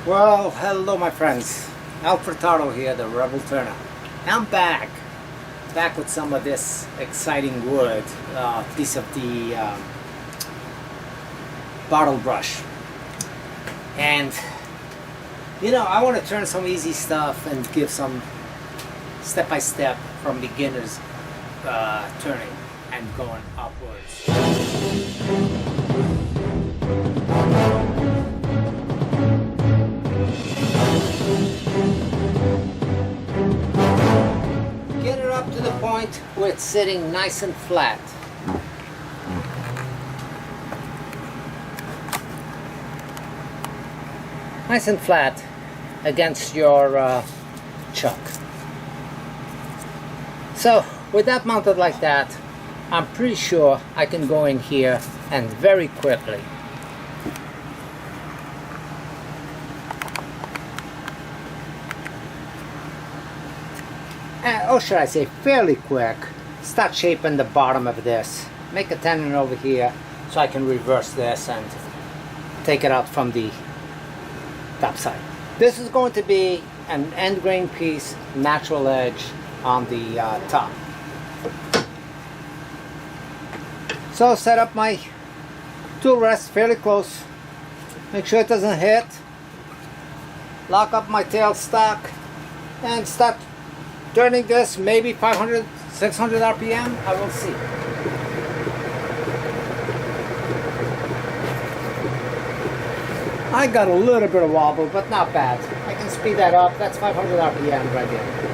Well, hello my friends. Alfred here, the Rebel Turner. I'm back with some of this exciting wood, piece of the bottle brush. And you know, I want to turn some easy stuff and give some step-by-step from beginners turning and going upwards. Get it up to the point where it's sitting nice and flat. Nice and flat against your chuck. So with that mounted like that, I'm pretty sure I can go in here and very quickly or should I say fairly quick, start shaping the bottom of this. Make a tenon over here so I can reverse this and take it out from the top side. This is going to be an end grain piece, natural edge on the top. So set up my tool rest fairly close. Make sure it doesn't hit. Lock up my tailstock and start turning this, maybe 500, 600 RPM, I will see. I got a little bit of wobble, but not bad. I can speed that up. That's 500 RPM right there.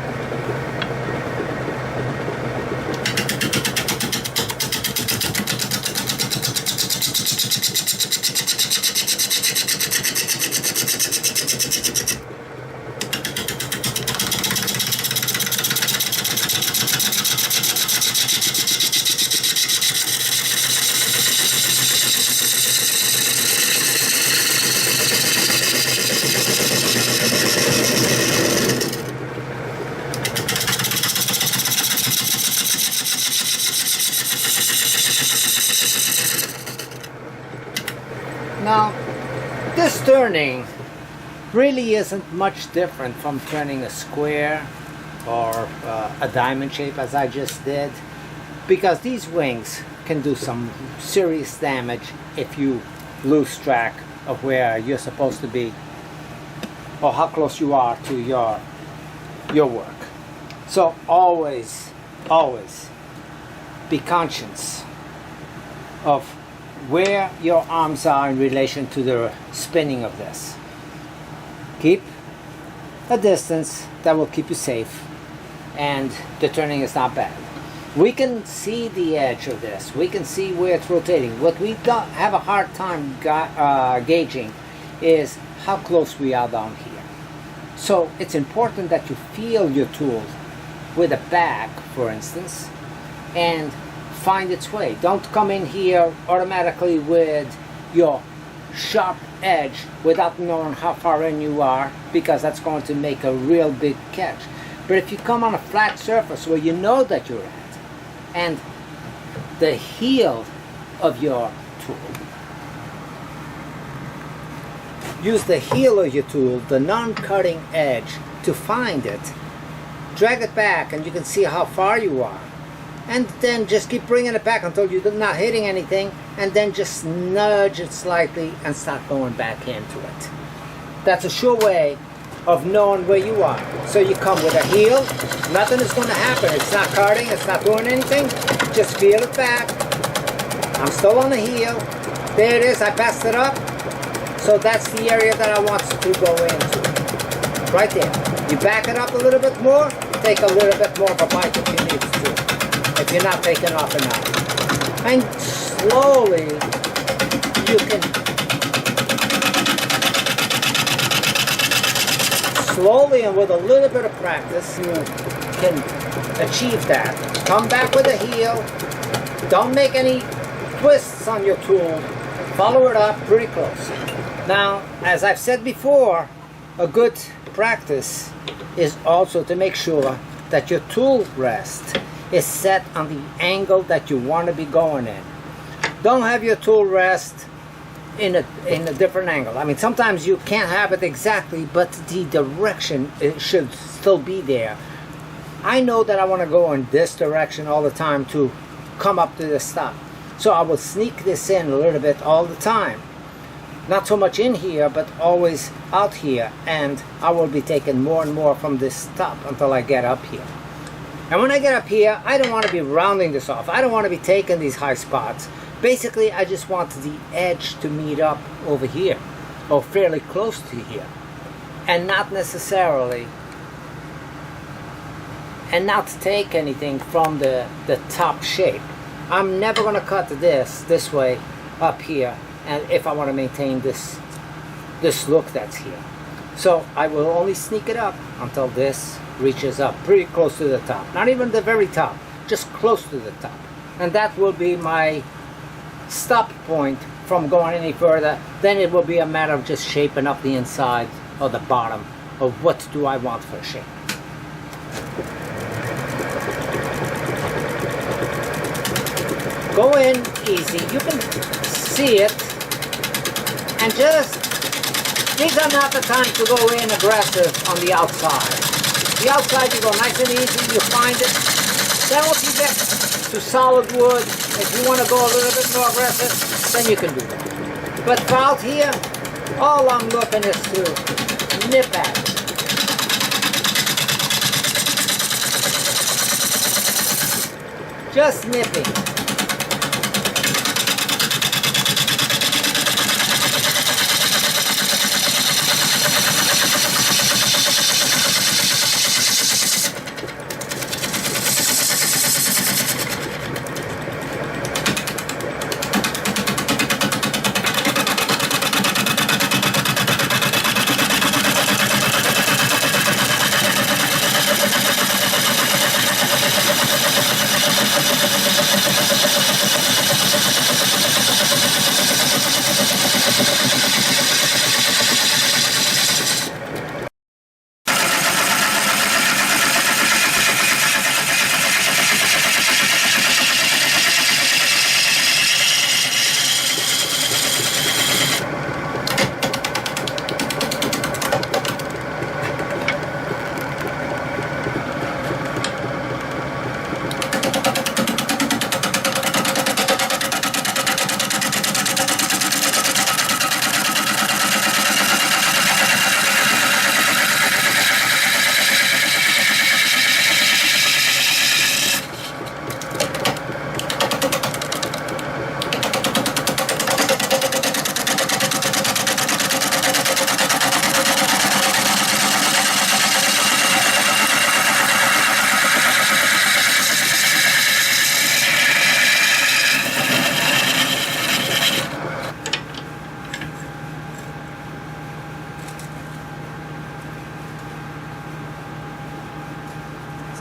Now, this turning really isn't much different from turning a square or a diamond shape as I just did, because these wings can do some serious damage if you lose track of where you're supposed to be or how close you are to your work. So always be conscious of where your arms are in relation to the spinning of this. Keep a distance that will keep you safe, and the turning is not bad. We can see the edge of this. We can see where it's rotating. What we don't have a hard time gauging is how close we are down here. So it's important that you feel your tool with a back, for instance, and find its way. Don't come in here automatically with your sharp edge without knowing how far in you are, because that's going to make a real big catch. But if you come on a flat surface where you know that you're at, and the heel of your tool, use the heel of your tool, the non-cutting edge, to find it, drag it back and you can see how far you are. And then just keep bringing it back until you're not hitting anything, and then just nudge it slightly and start going back into it. That's a sure way of knowing where you are. So you come with a heel, nothing is going to happen. It's not cutting, it's not doing anything. Just feel it back. I'm still on the heel. There it is, I passed it up. So that's the area that I want to go into. Right there. You back it up a little bit more, take a little bit more of a bite if you need to, if you're not taking off enough. And slowly you can and with a little bit of practice you can achieve that. Come back with a heel. Don't make any twists on your tool. Follow it up pretty close. Now, as I've said before, a good practice is also to make sure that your tool rest is set on the angle that you want to be going in. Don't have your tool rest in a different angle. I mean, sometimes you can't have it exactly, but the direction, it should still be there. I know that I want to go in this direction all the time to come up to the stop. So I will sneak this in a little bit all the time. Not so much in here, but always out here. And I will be taking more and more from this stop until I get up here. And when I get up here, I don't want to be rounding this off. I don't want to be taking these high spots. Basically, I just want the edge to meet up over here, or fairly close to here, and not necessarily, and not take anything from the top shape. I'm never going to cut this way up here, and if I want to maintain this look that's here. So I will only sneak it up until this reaches up pretty close to the top. Not even the very top, just close to the top. And that will be my stop point from going any further. Then it will be a matter of just shaping up the inside or the bottom of what do I want for a shape. Go in easy. You can see it, and just, these are not the time to go in aggressive on the outside. The outside you go nice and easy, you find it. Then once you get to solid wood, if you want to go a little bit more aggressive, then you can do that. But for out here, all I'm looking is to nip at it. Just nipping.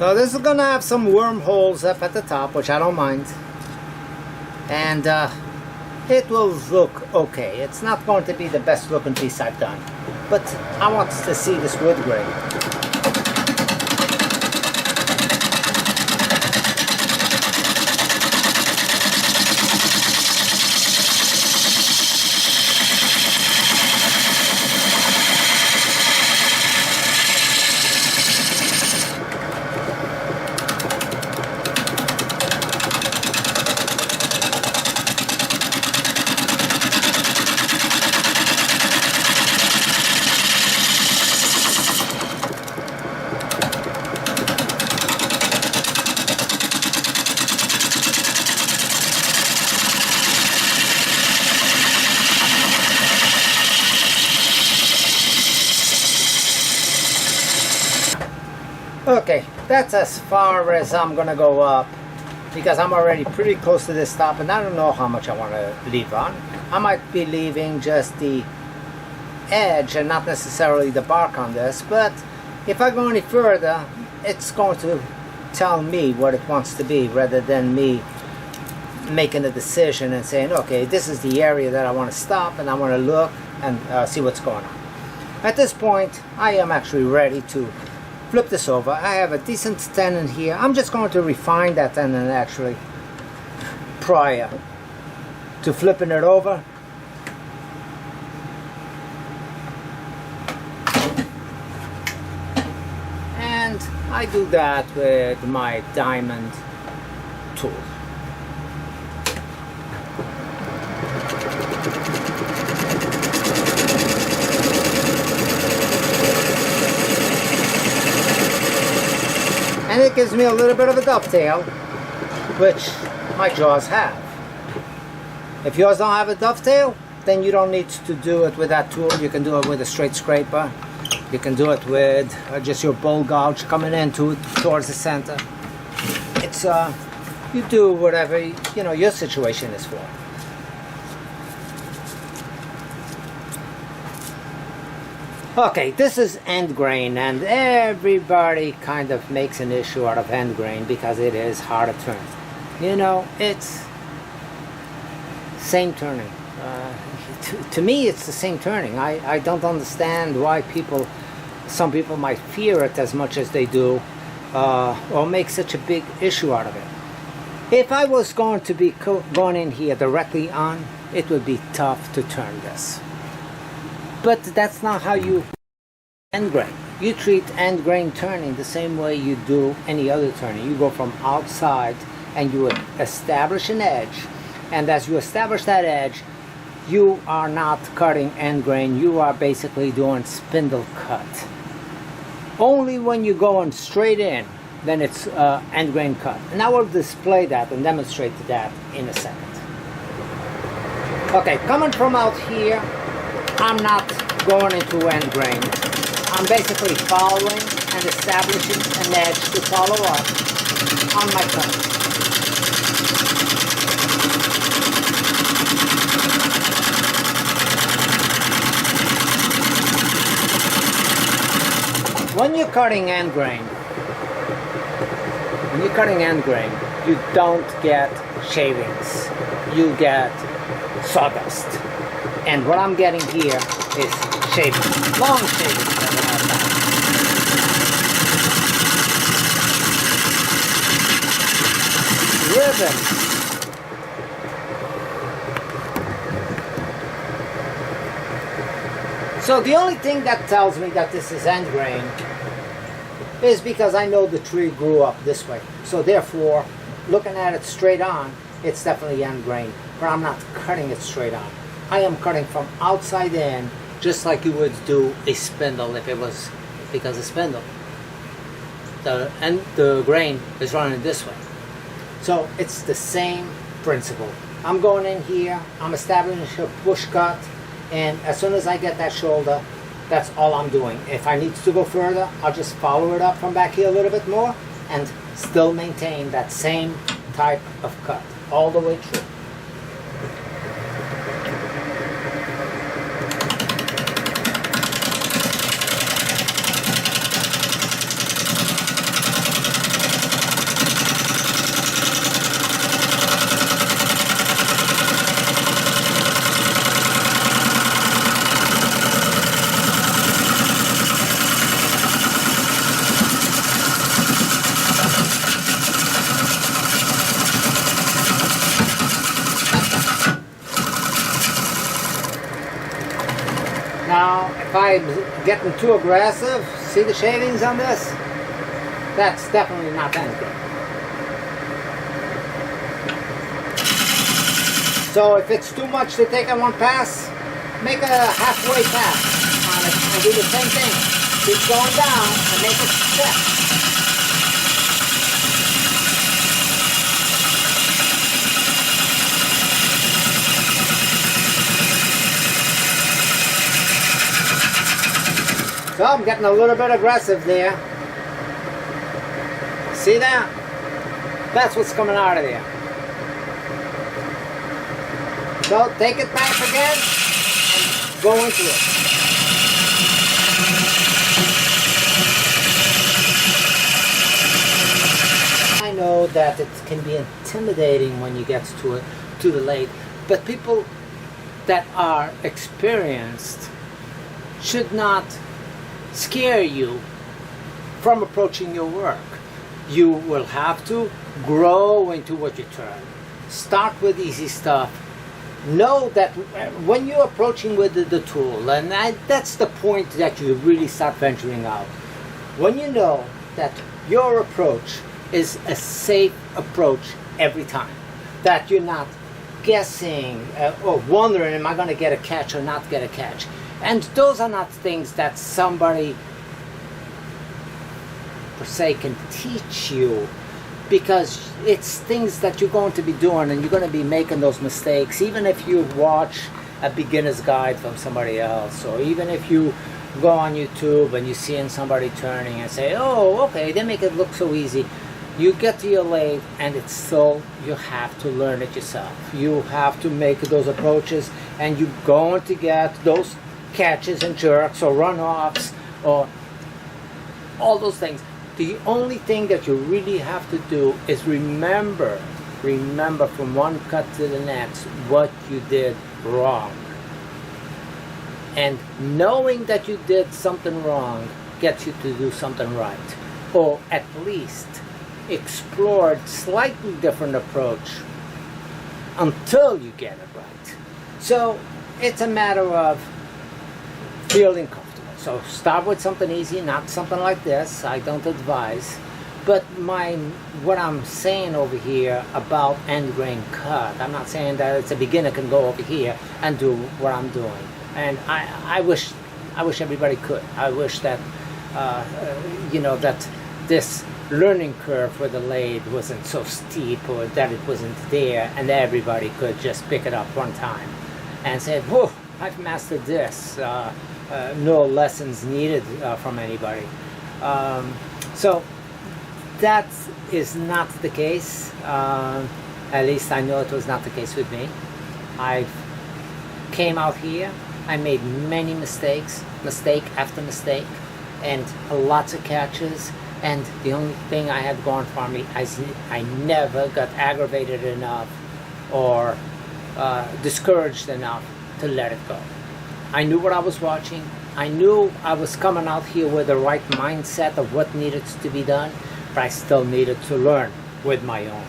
So this is gonna have some wormholes up at the top, which I don't mind, and it will look okay. It's not going to be the best looking piece I've done, but I want to see this wood grain. Okay, that's as far as I'm gonna go up, because I'm already pretty close to this stop, and I don't know how much I want to leave on. I might be leaving just the edge and not necessarily the bark on this, but if I go any further, it's going to tell me what it wants to be rather than me making a decision and saying, okay, this is the area that I want to stop and I want to look and see what's going on. At this point, I am actually ready to flip this over. I have a decent tenon here. I'm just going to refine that tenon actually prior to flipping it over. I do that with my diamond tool. And it gives me a little bit of a dovetail, which my jaws have. If yours don't have a dovetail, then you don't need to do it with that tool. You can do it with a straight scraper. You can do it with just your bowl gouge coming in towards the center. It's you do whatever your situation is for. Okay, this is end grain, and everybody kind of makes an issue out of end grain because it is hard to turn. It's same turning. To me, it's the same turning. I don't understand why some people might fear it as much as they do, or make such a big issue out of it. If I was going to be going in here directly on, it would be tough to turn this. But that's not how you end grain. You treat end grain turning the same way you do any other turning. You go from outside and you establish an edge, and as you establish that edge, you are not cutting end grain. You are basically doing spindle cut. Only when you're going straight in, then it's end grain cut. And I will display that and demonstrate that in a second. Okay, coming from out here, I'm not going into end grain. I'm basically following and establishing an edge to follow up on my cut. When you're cutting end grain, you don't get shavings. You get sawdust. And what I'm getting here is shavings, long shavings that I have now. Ribbons. So the only thing that tells me that this is end grain is because I know the tree grew up this way. So therefore, looking at it straight on, it's definitely end grain. But I'm not cutting it straight on. I am cutting from outside in, just like you would do a spindle if it was because a spindle. The grain is running this way. So it's the same principle. I'm going in here, I'm establishing a push cut, and as soon as I get that shoulder, that's all I'm doing. If I need to go further, I'll just follow it up from back here a little bit more and still maintain that same type of cut all the way through. Now, if I'm getting too aggressive, see the shavings on this? That's definitely not end grain. So if it's too much to take on one pass, make a halfway pass on it and do the same thing. Keep going down and make it step. So I'm getting a little bit aggressive there. See that? That's what's coming out of there. So take it back again and go into it. I know that it can be intimidating when you get to the lathe, but people that are experienced should not scare you from approaching your work. You will have to grow into what you turn. Start with easy stuff. Know that when you're approaching with the tool, and that's the point that you really start venturing out. When you know that your approach is a safe approach every time. That you're not guessing or wondering, am I going to get a catch or not get a catch? And those are not things that somebody per se can teach you, because it's things that you're going to be doing and you're going to be making those mistakes, even if you watch a beginner's guide from somebody else, or even if you go on YouTube and you're seeing somebody turning and say, oh, okay, they make it look so easy. You get to your lathe and it's still, you have to learn it yourself. You have to make those approaches, and you're going to get those catches and jerks or runoffs or all those things. The only thing that you really have to do is remember from one cut to the next what you did wrong. And knowing that you did something wrong gets you to do something right, or at least explore a slightly different approach until you get it right. So it's a matter of feeling comfortable. So start with something easy, not something like this. I don't advise. But what I'm saying over here about end grain cut, I'm not saying that it's a beginner can go over here and do what I'm doing. And I wish everybody could. I wish that that this learning curve for the lathe wasn't so steep, or that it wasn't there, and everybody could just pick it up one time and say, "Whoa, I've mastered this." No lessons needed from anybody. So that is not the case. At least I know it was not the case with me. I came out here, I made many mistakes, mistake after mistake, and lots of catches, and the only thing I had going for me, I never got aggravated enough or discouraged enough to let it go. I knew what I was watching. I knew I was coming out here with the right mindset of what needed to be done, but I still needed to learn with my own.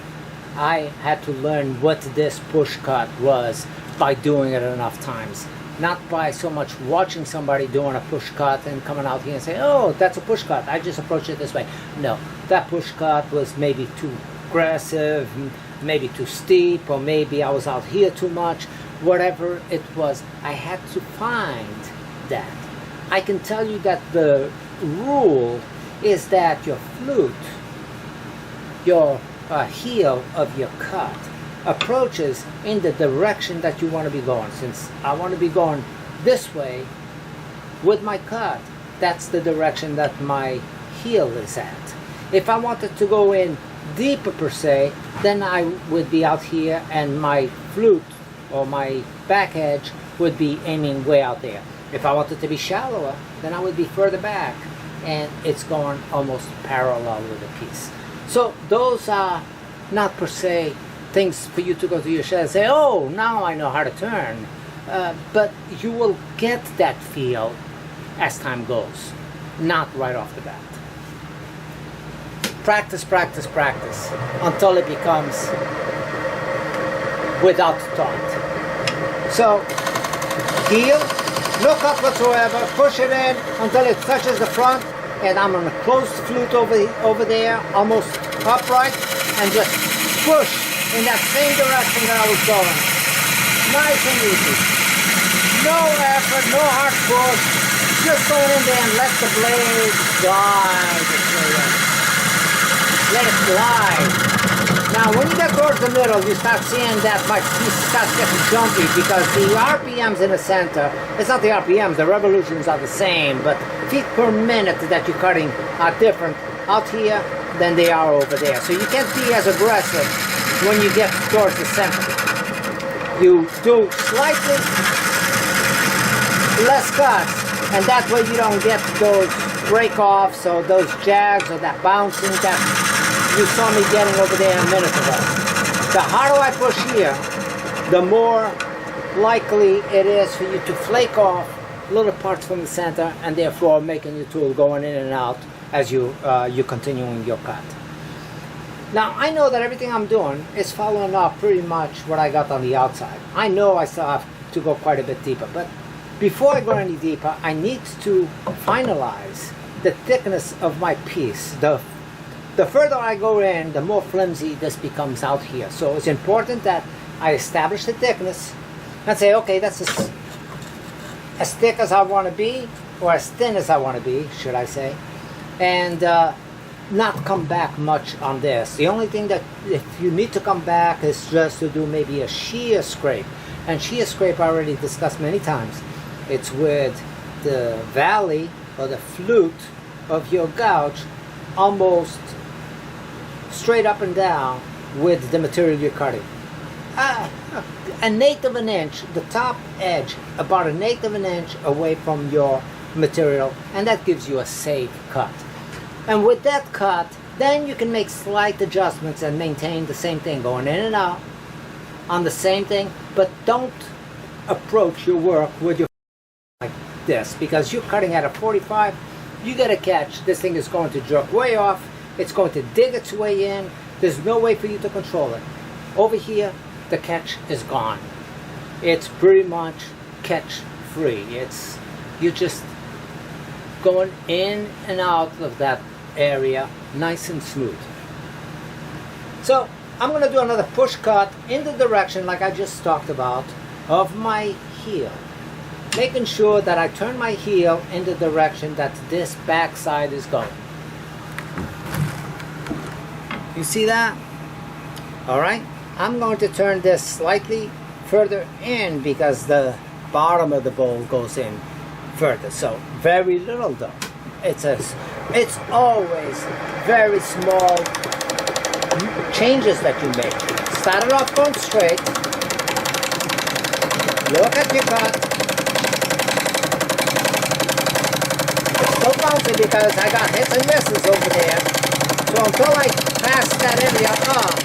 I had to learn what this push cut was by doing it enough times. Not by so much watching somebody doing a push cut and coming out here and saying, oh, that's a push cut, I just approach it this way. No, that push cut was maybe too aggressive, maybe too steep, or maybe I was out here too much. Whatever it was, I had to find that. I can tell you that the rule is that your flute, your heel of your cut, approaches in the direction that you want to be going. Since I want to be going this way with my cut, that's the direction that my heel is at. If I wanted to go in deeper per se, then I would be out here and my flute or my back edge would be aiming way out there. If I wanted to be shallower, then I would be further back, and it's going almost parallel with the piece. So those are not per se things for you to go to your shed and say, oh, now I know how to turn. But you will get that feel as time goes, not right off the bat. Practice, practice, practice, until it becomes without thought. So, heel, no cut whatsoever, push it in until it touches the front, and I'm going to close the flute over there, almost upright, and just push in that same direction that I was going. Nice and easy. No effort, no hard push, just go in there and let the blade glide. Let it glide. Now, when you get towards the middle, you start seeing that my piece starts getting jumpy, because the RPMs in the center, it's not the RPMs, the revolutions are the same, but feet per minute that you're cutting are different out here than they are over there. So you can't be as aggressive when you get towards the center. You do slightly less cuts, and that way you don't get those break-offs or those jags or that bouncing that you saw me getting over there a minute ago. The harder I push here, the more likely it is for you to flake off little parts from the center, and therefore making your tool going in and out as you're continuing your cut. Now, I know that everything I'm doing is following up pretty much what I got on the outside. I know I still have to go quite a bit deeper, but before I go any deeper, I need to finalize the thickness of my piece. The further I go in, the more flimsy this becomes out here. So it's important that I establish the thickness and say, okay, that's as thick as I want to be, or as thin as I want to be, should I say, and not come back much on this. The only thing that if you need to come back is just to do maybe a shear scrape. And shear scrape I already discussed many times. It's with the valley or the flute of your gouge almost straight up and down with the material you're cutting. An eighth of an inch, the top edge, about an eighth of an inch away from your material, and that gives you a safe cut. And with that cut, then you can make slight adjustments and maintain the same thing, going in and out on the same thing, but don't approach your work with your like this, because you're cutting at a 45, you gotta catch, this thing is going to jerk way off, it's going to dig its way in, there's no way for you to control it. Over here, the catch is gone. It's pretty much catch free. You're just going in and out of that area nice and smooth. So I'm going to do another push cut in the direction like I just talked about of my heel, making sure that I turn my heel in the direction that this back side is going. You see that? Alright, I'm going to turn this slightly further in because the bottom of the bowl goes in further. So very little though. It's always very small changes that you make. Start it off going straight. Look at your cut. It's so bouncy because I got hits and misses over there. So until I pass that area up,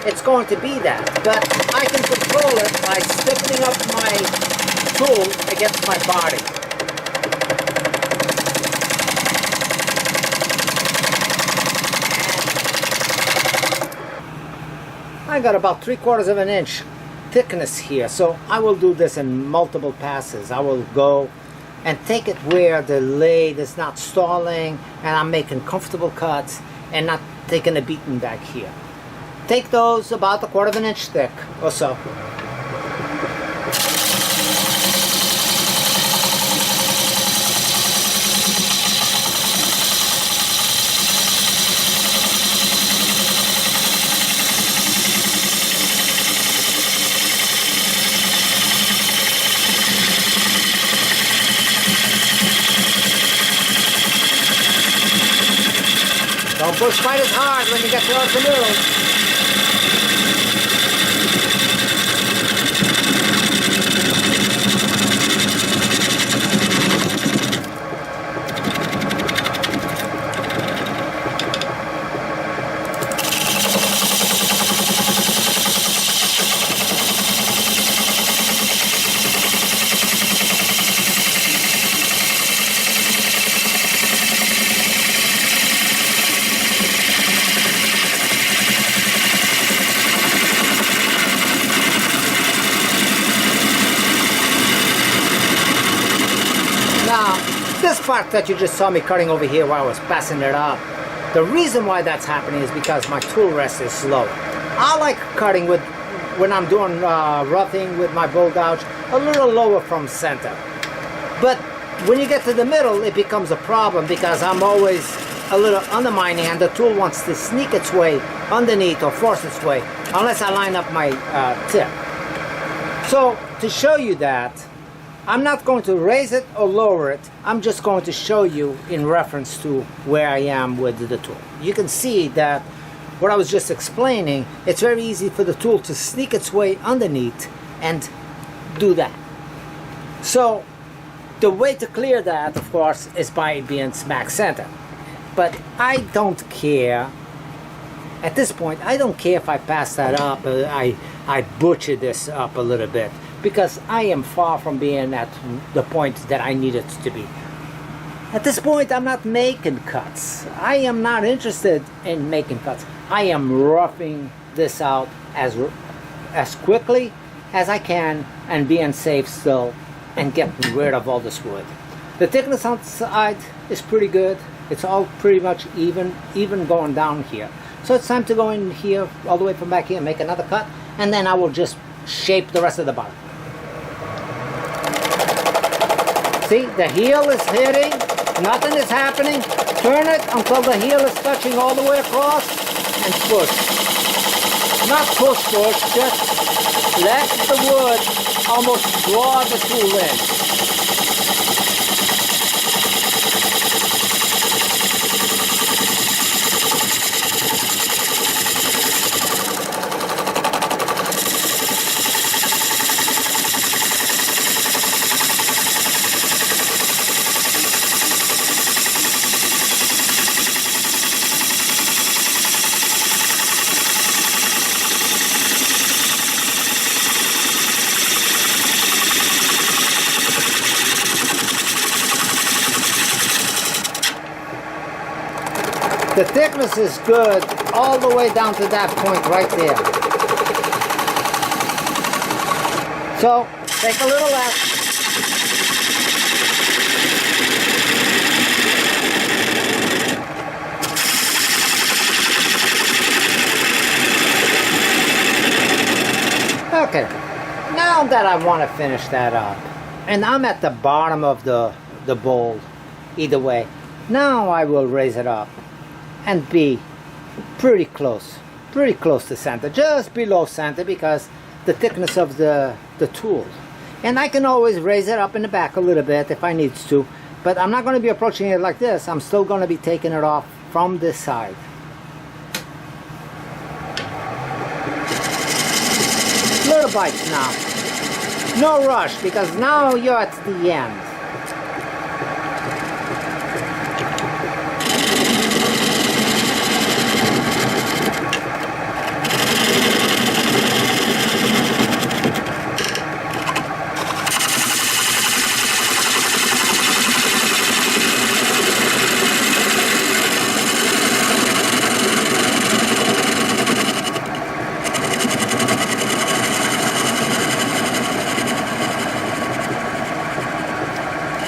it's going to be that. But I can control it by stiffening up my tool against my body. I got about 3/4 of an inch thickness here, so I will do this in multiple passes. I will go and take it where the lathe is not stalling and I'm making comfortable cuts and not taking a beating back here. Take those about 1/4 of an inch thick or so. Don't push quite as hard when you get towards the middle. This part that you just saw me cutting over here while I was passing it up, the reason why that's happening is because my tool rest is slow. I like cutting when I'm doing roughing with my bowl gouge a little lower from center. But when you get to the middle, it becomes a problem because I'm always a little undermining and the tool wants to sneak its way underneath or force its way unless I line up my tip. So to show you that, I'm not going to raise it or lower it. I'm just going to show you in reference to where I am with the tool. You can see that what I was just explaining, it's very easy for the tool to sneak its way underneath and do that. So the way to clear that, of course, is by being smack center. But I don't care. At this point, I don't care if I pass that up, I butcher this up a little bit, because I am far from being at the point that I need it to be. At this point, I'm not making cuts. I am not interested in making cuts. I am roughing this out as quickly as I can and being safe still and getting rid of all this wood. The thickness on the side is pretty good. It's all pretty much even going down here. So it's time to go in here, all the way from back here, make another cut, and then I will just shape the rest of the bottom. See, the heel is hitting, nothing is happening. Turn it until the heel is touching all the way across, and push. Not push, just let the wood almost draw the tool in. The thickness is good all the way down to that point right there. So, take a little less. Okay, now that I want to finish that up, and I'm at the bottom of the bowl, either way, now I will raise it up and be pretty close to center, just below center, because the thickness of the tool. And I can always raise it up in the back a little bit if I need to, but I'm not going to be approaching it like this. I'm still going to be taking it off from this side. Little bites now. No rush, because now you're at the end.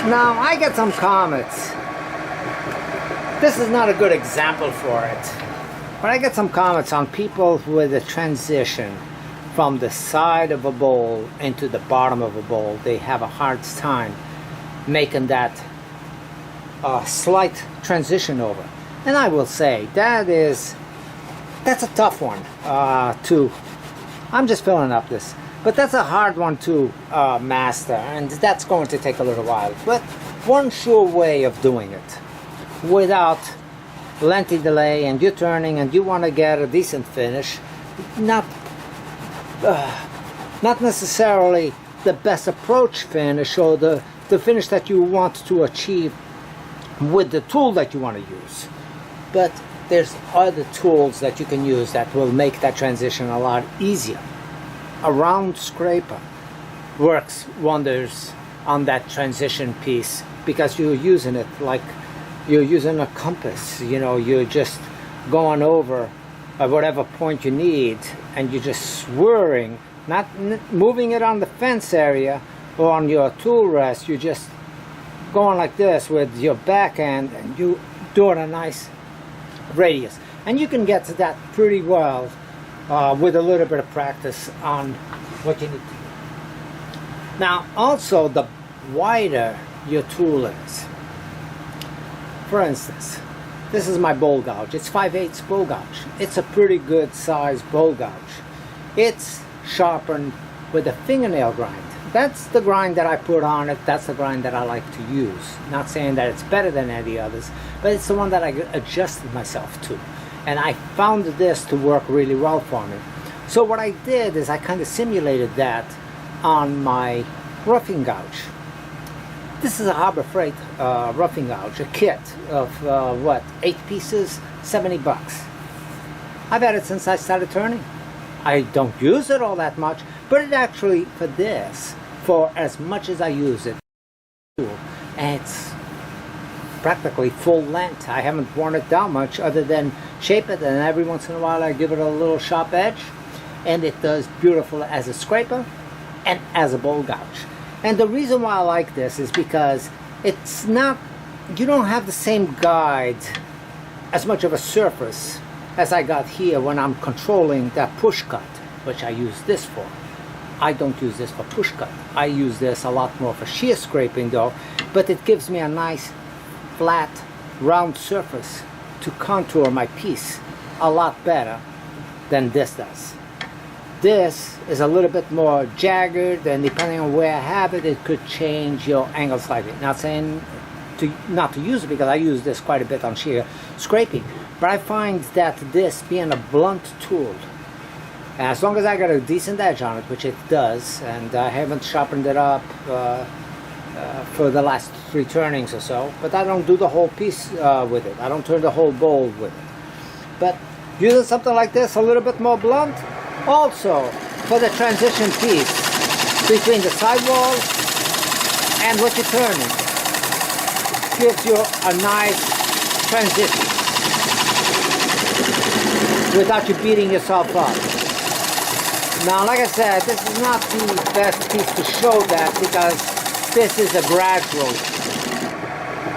Now, I get some comments. This is not a good example for it, but I get some comments on people with a transition from the side of a bowl into the bottom of a bowl. They have a hard time making that slight transition over. And I will say, that's a tough one I'm just filling up this. But that's a hard one to master, and that's going to take a little while. But one sure way of doing it without lengthy delay, and you're turning and you want to get a decent finish, not necessarily the best approach finish or the finish that you want to achieve with the tool that you want to use. But there's other tools that you can use that will make that transition a lot easier. A round scraper works wonders on that transition piece, because you're using it like you're using a compass. You know, you're just going over at whatever point you need, and you're just swirling, not moving it on the fence area or on your tool rest. You're just going like this with your backhand, and you doing a nice radius. And you can get to that pretty well with a little bit of practice on what you need to do. Now, also, the wider your tool is. For instance, this is my bowl gouge. It's 5/8 bowl gouge. It's a pretty good size bowl gouge. It's sharpened with a fingernail grind. That's the grind that I put on it. That's the grind that I like to use. Not saying that it's better than any others, but it's the one that I adjusted myself to. And I found this to work really well for me. So what I did is I kind of simulated that on my roughing gouge. This is a Harbor Freight roughing gouge, a kit of 8 pieces, 70 bucks. I've had it since I started turning. I don't use it all that much, but it actually, for this, for as much as I use it, and it's practically full length. I haven't worn it down much other than shape it, and every once in a while I give it a little sharp edge, and it does beautiful as a scraper and as a bowl gouge. And the reason why I like this is because it's not you don't have the same guide, as much of a surface as I got here when I'm controlling that push cut, which I use this for. I don't use this for push cut. I use this a lot more for shear scraping though, but it gives me a nice flat round surface to contour my piece a lot better than this does. This is a little bit more jagged, and depending on where I have it, it could change your angle slightly. Not saying not to use it, because I use this quite a bit on shear scraping, but I find that this being a blunt tool, as long as I got a decent edge on it, which it does, and I haven't sharpened it up for the last 3 turnings or so, but I don't do the whole piece with it. I don't turn the whole bowl with it. But using something like this, a little bit more blunt, also for the transition piece between the sidewalls and what you're turning, gives you a nice transition without you beating yourself up. Now, like I said, this is not the best piece to show that, because this is a gradual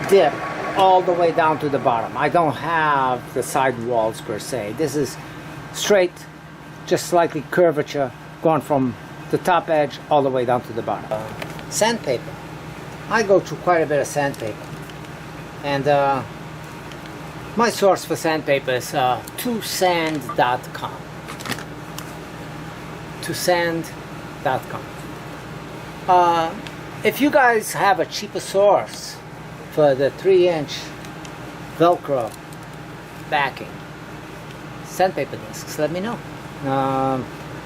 dip all the way down to the bottom. I don't have the side walls per se. This is straight, just slightly curvature, going from the top edge all the way down to the bottom. Sandpaper. I go through quite a bit of sandpaper. And my source for sandpaper is tosand.com. tosand.com. If you guys have a cheaper source for the 3-inch Velcro backing sandpaper discs, let me know.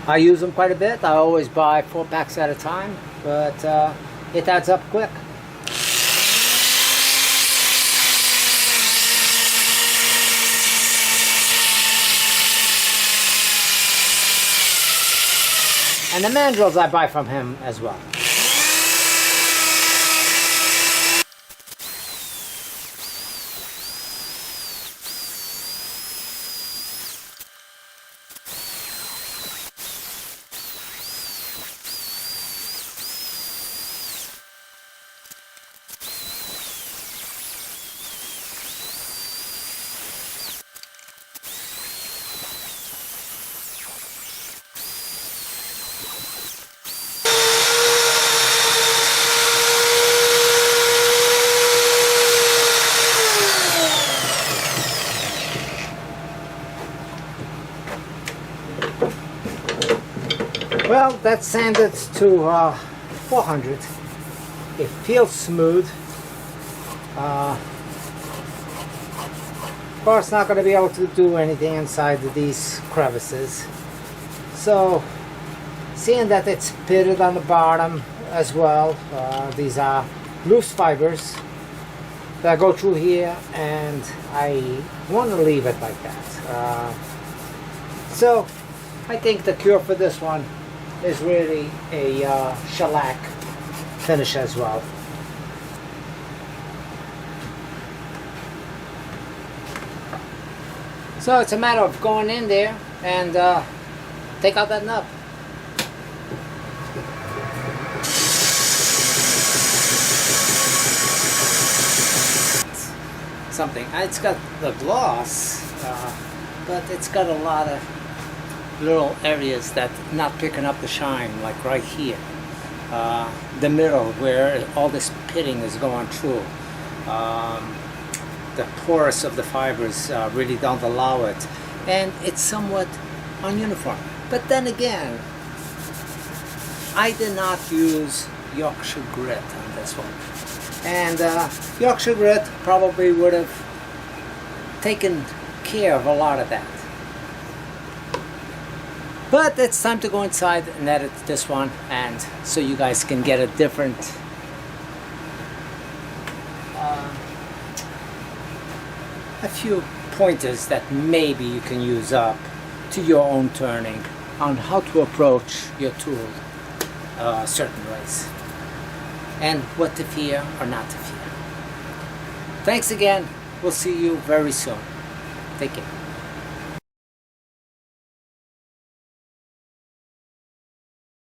I use them quite a bit. I always buy 4 packs at a time, but it adds up quick. And the mandrels I buy from him as well. Well, that's sanded to 400. It feels smooth. Of course, not going to be able to do anything inside these crevices. So, seeing that it's pitted on the bottom as well, these are loose fibers that go through here, and I want to leave it like that. So, I think the cure for this one is really a shellac finish as well. So it's a matter of going in there and take out that nub. Something. It's got the gloss, but it's got a lot of little areas that not picking up the shine, like right here, the middle where all this pitting is going through. The porous of the fibers really don't allow it, and it's somewhat ununiform. But then again, I did not use Yorkshire grit on this one, and Yorkshire grit probably would have taken care of a lot of that. But it's time to go inside and edit this one, and so you guys can get a different a few pointers that maybe you can use up to your own turning on how to approach your tool certain ways, and what to fear or not to fear. Thanks again. We'll see you very soon. Take care.